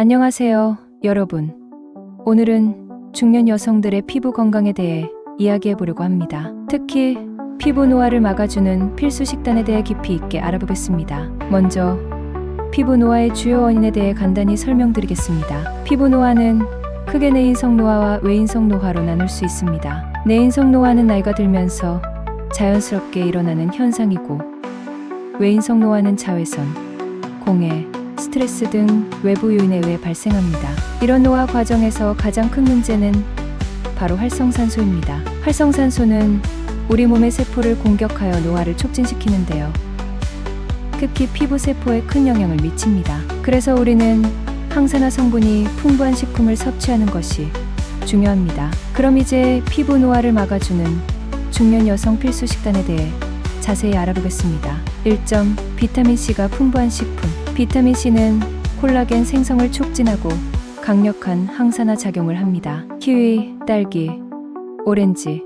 안녕하세요, 여러분. 오늘은 중년 여성들의 피부 건강에 대해 이야기해 보려고 합니다. 특히 피부 노화를 막아주는 필수 식단에 대해 깊이 있게 알아보겠습니다. 먼저 피부 노화의 주요 원인에 대해 간단히 설명드리겠습니다. 피부 노화는 크게 내인성 노화와 외인성 노화로 나눌 수 있습니다. 내인성 노화는 나이가 들면서 자연스럽게 일어나는 현상이고, 외인성 노화는 자외선, 공해, 스트레스 등 외부 요인에 의해 발생합니다. 이런 노화 과정에서 가장 큰 문제는 바로 활성산소입니다. 활성산소는 우리 몸의 세포를 공격하여 노화를 촉진시키는데요. 특히 피부 세포에 큰 영향을 미칩니다. 그래서 우리는 항산화 성분이 풍부한 식품을 섭취하는 것이 중요합니다. 그럼 이제 피부 노화를 막아주는 중년 여성 필수 식단에 대해 자세히 알아보겠습니다. 1점. 비타민C가 풍부한 식품. 비타민C는 콜라겐 생성을 촉진하고 강력한 항산화 작용을 합니다. 키위, 딸기, 오렌지,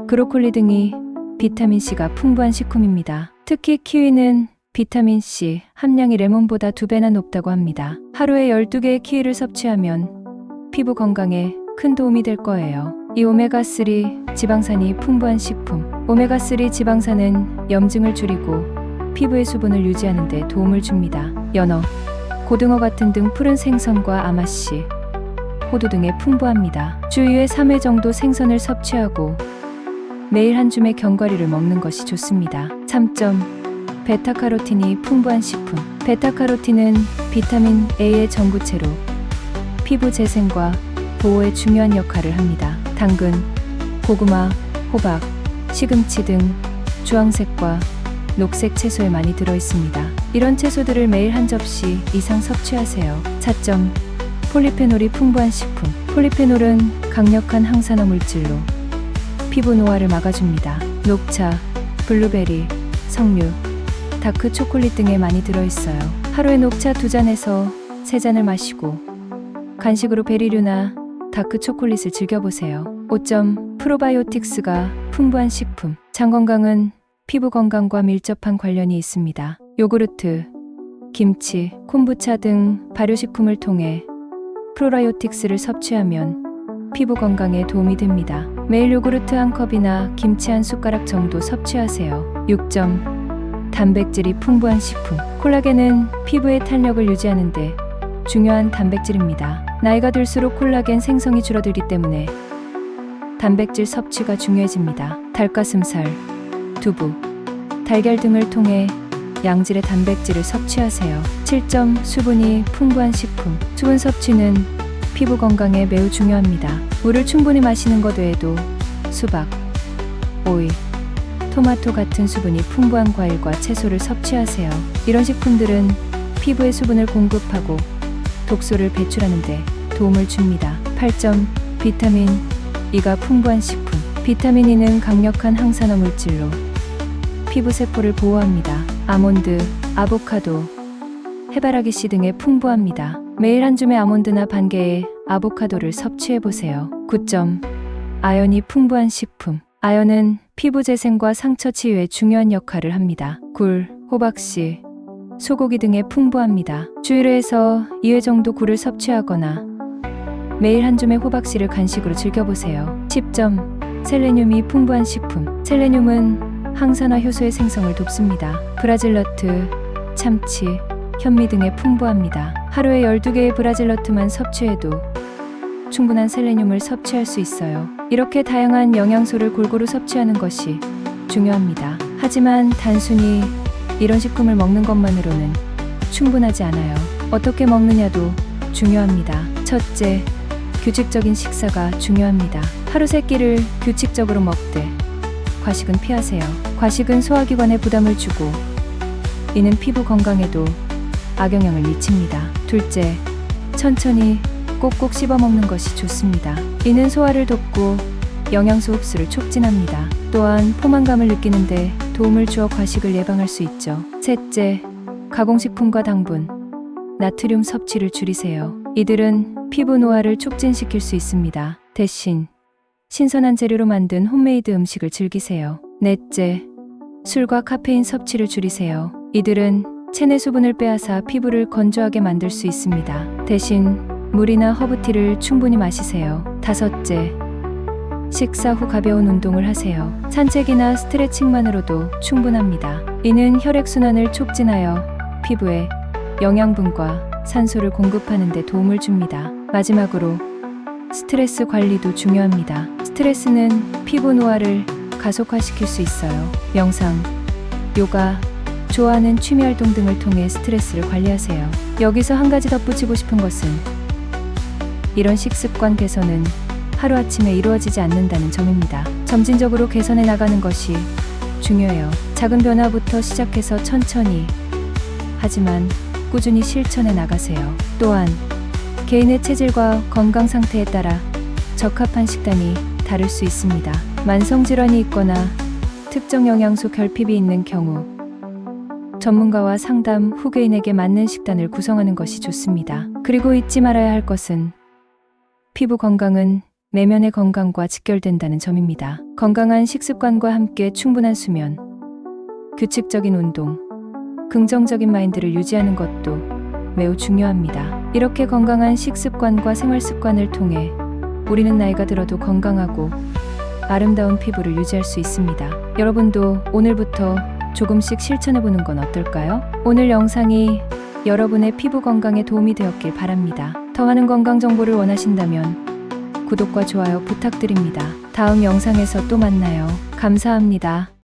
브로콜리 등이 비타민C가 풍부한 식품입니다. 특히 키위는 비타민C 함량이 레몬보다 2배나 높다고 합니다. 하루에 12개의 키위를 섭취하면 피부 건강에 큰 도움이 될 거예요. 이 오메가3 지방산이 풍부한 식품. 오메가3 지방산은 염증을 줄이고 피부의 수분을 유지하는 데 도움을 줍니다. 연어, 고등어 같은 등 푸른 생선과 아마씨, 호두 등에 풍부합니다. 주 2회 3회 정도 생선을 섭취하고 매일 한 줌의 견과류를 먹는 것이 좋습니다. 3점. 베타카로틴이 풍부한 식품. 베타카로틴은 비타민 A의 전구체로 피부 재생과 보호에 중요한 역할을 합니다. 당근, 고구마, 호박, 시금치 등 주황색과 녹색 채소에 많이 들어있습니다. 이런 채소들을 매일 한 접시 이상 섭취하세요. 4점. 폴리페놀이 풍부한 식품. 폴리페놀은 강력한 항산화 물질로 피부 노화를 막아줍니다. 녹차, 블루베리, 석류, 다크 초콜릿 등에 많이 들어있어요. 하루에 녹차 2잔에서 3잔을 마시고 간식으로 베리류나 다크 초콜릿을 즐겨보세요. 5점. 프로바이오틱스가 풍부한 식품. 장 건강은 피부 건강과 밀접한 관련이 있습니다. 요구르트, 김치, 콤부차 등 발효식품을 통해 프로바이오틱스를 섭취하면 피부 건강에 도움이 됩니다. 매일 요구르트 한 컵이나 김치 한 숟가락 정도 섭취하세요. 6점. 단백질이 풍부한 식품. 콜라겐은 피부의 탄력을 유지하는 데 중요한 단백질입니다. 나이가 들수록 콜라겐 생성이 줄어들기 때문에 단백질 섭취가 중요해집니다. 닭가슴살, 두부, 달걀 등을 통해 양질의 단백질을 섭취하세요. 7점. 수분이 풍부한 식품. 수분 섭취는 피부 건강에 매우 중요합니다. 물을 충분히 마시는 것 외에도 수박, 오이, 토마토 같은 수분이 풍부한 과일과 채소를 섭취하세요. 이런 식품들은 피부에 수분을 공급하고 독소를 배출하는 데 도움을 줍니다. 8점. 비타민 E가 풍부한 식품. 비타민 E는 강력한 항산화 물질로 피부 세포를 보호합니다. 아몬드, 아보카도, 해바라기 씨 등에 풍부합니다. 매일 한 줌의 아몬드나 반 개의 아보카도를 섭취해보세요. 9점. 아연이 풍부한 식품. 아연은 피부 재생과 상처 치유에 중요한 역할을 합니다. 굴, 호박씨, 소고기 등에 풍부합니다. 주 1회에서 2회 정도 굴을 섭취하거나 매일 한 줌의 호박씨를 간식으로 즐겨보세요. 10점. 셀레늄이 풍부한 식품. 셀레늄은 항산화 효소의 생성을 돕습니다. 브라질너트, 참치, 현미 등에 풍부합니다. 하루에 12개의 브라질너트만 섭취해도 충분한 셀레늄을 섭취할 수 있어요. 이렇게 다양한 영양소를 골고루 섭취하는 것이 중요합니다. 하지만 단순히 이런 식품을 먹는 것만으로는 충분하지 않아요. 어떻게 먹느냐도 중요합니다. 첫째, 규칙적인 식사가 중요합니다. 하루 3끼를 규칙적으로 먹되 과식은 피하세요. 과식은 소화기관에 부담을 주고 이는 피부 건강에도 악영향을 미칩니다. 둘째, 천천히 꼭꼭 씹어 먹는 것이 좋습니다. 이는 소화를 돕고 영양소 흡수를 촉진합니다. 또한 포만감을 느끼는데 도움을 주어 과식을 예방할 수 있죠. 셋째, 가공식품과 당분, 나트륨 섭취를 줄이세요. 이들은 피부 노화를 촉진시킬 수 있습니다. 대신 신선한 재료로 만든 홈메이드 음식을 즐기세요. 넷째, 술과 카페인 섭취를 줄이세요. 이들은 체내 수분을 빼앗아 피부를 건조하게 만들 수 있습니다. 대신 물이나 허브티를 충분히 마시세요. 다섯째, 식사 후 가벼운 운동을 하세요. 산책이나 스트레칭만으로도 충분합니다. 이는 혈액순환을 촉진하여 피부에 영양분과 산소를 공급하는 데 도움을 줍니다. 마지막으로 스트레스 관리도 중요합니다. 스트레스는 피부 노화를 가속화시킬 수 있어요. 명상, 요가, 좋아하는 취미 활동 등을 통해 스트레스를 관리하세요. 여기서 한 가지 덧붙이고 싶은 것은 이런 식습관 개선은 하루아침에 이루어지지 않는다는 점입니다. 점진적으로 개선해 나가는 것이 중요해요. 작은 변화부터 시작해서 천천히, 하지만 꾸준히 실천해 나가세요. 또한 개인의 체질과 건강 상태에 따라 적합한 식단이 다를 수 있습니다. 만성질환이 있거나 특정 영양소 결핍이 있는 경우 전문가와 상담 후 개인에게 맞는 식단을 구성하는 것이 좋습니다. 그리고 잊지 말아야 할 것은 피부 건강은 내면의 건강과 직결된다는 점입니다. 건강한 식습관과 함께 충분한 수면, 규칙적인 운동, 긍정적인 마인드를 유지하는 것도 매우 중요합니다. 이렇게 건강한 식습관과 생활습관을 통해 우리는 나이가 들어도 건강하고 아름다운 피부를 유지할 수 있습니다. 여러분도 오늘부터 조금씩 실천해보는 건 어떨까요? 오늘 영상이 여러분의 피부 건강에 도움이 되었길 바랍니다. 더 많은 건강 정보를 원하신다면 구독과 좋아요 부탁드립니다. 다음 영상에서 또 만나요. 감사합니다.